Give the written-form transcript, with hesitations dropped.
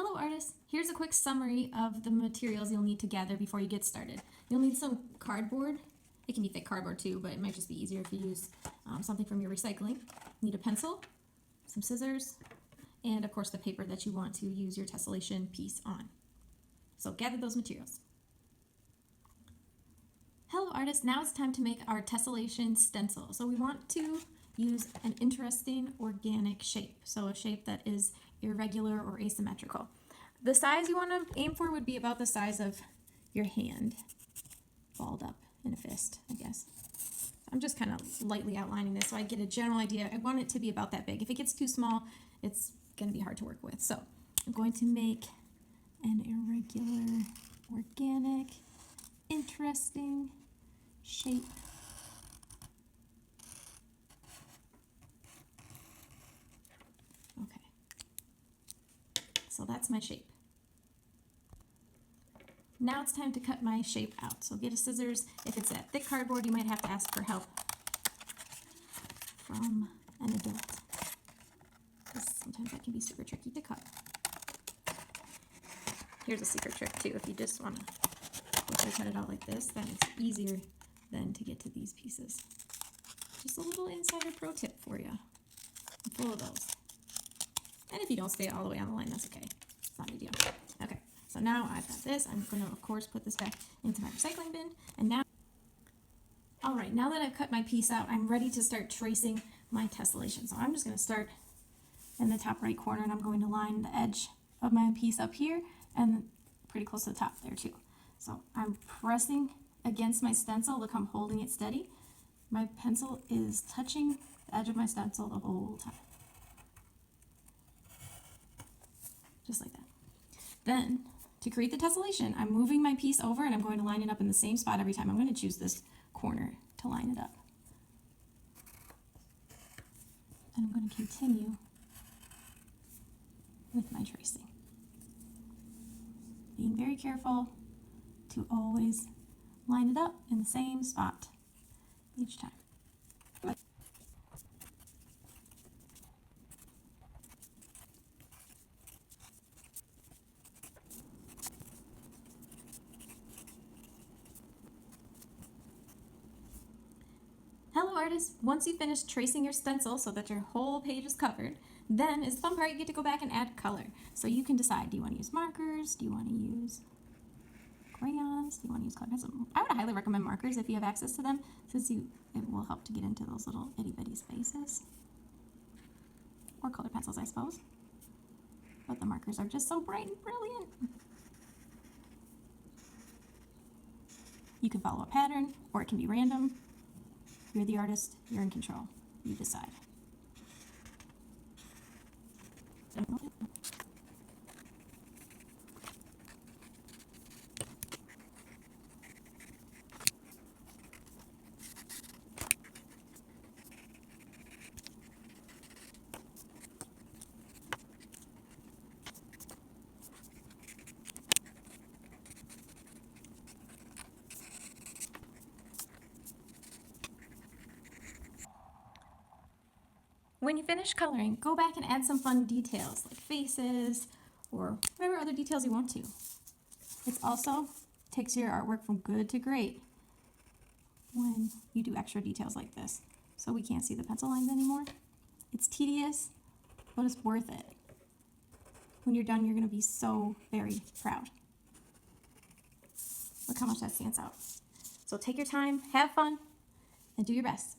Hello artists! Here's a quick summary of the materials you'll need to gather before you get started. You'll need some cardboard. It can be thick cardboard too, but it might just be easier if you use something from your recycling. You need a pencil, some scissors, and of course the paper that you want to use your tessellation piece on. So gather those materials. Hello artists, now it's time to make our tessellation stencil. So we want to use an interesting organic shape. So a shape that is irregular or asymmetrical. The size you want to aim for would be about the size of your hand, balled up in a fist, I guess. I'm just kind of lightly outlining this so I get a general idea. I want it to be about that big. If it gets too small, it's going to be hard to work with. So I'm going to make an irregular, organic, interesting shape. Okay. So that's my shape. Now it's time to cut my shape out. So get a scissors. If it's that thick cardboard, you might have to ask for help from an adult, because sometimes that can be super tricky to cut. Here's a secret trick too. If you just want to quickly cut it out like this, then it's easier than to get to these pieces. Just a little insider pro tip for you. I'm full of those. And if you don't stay all the way on the line, that's okay. It's not a big deal. Okay, so now I've got this. I'm going to, of course, put this back into my recycling bin. And now, all right, now that I've cut my piece out, I'm ready to start tracing my tessellation. So I'm just going to start in the top right corner, and I'm going to line the edge of my piece up here and pretty close to the top there too. So I'm pressing against my stencil. Look, I'm holding it steady. My pencil is touching the edge of my stencil the whole time. Just like that. Then, to create the tessellation, I'm moving my piece over and I'm going to line it up in the same spot every time. I'm going to choose this corner to line it up. And I'm going to continue with my tracing. Being very careful to always line it up in the same spot each time. Hello artists! Once you finish tracing your stencil so that your whole page is covered, then is the fun part. You get to go back and add color. So you can decide, do you want to use markers? Do you want to use crayons? Do you want to use colored pencils? I would highly recommend markers if you have access to them, since it will help to get into those little itty bitty spaces. Or colored pencils, I suppose. But the markers are just so bright and brilliant. You can follow a pattern, or it can be random. You're the artist, you're in control. You decide. When you finish coloring, go back and add some fun details like faces or whatever other details you want to. It also takes your artwork from good to great when you do extra details like this. So we can't see the pencil lines anymore. It's tedious, but it's worth it. When you're done, you're going to be so very proud. Look how much that stands out. So take your time, have fun, and do your best.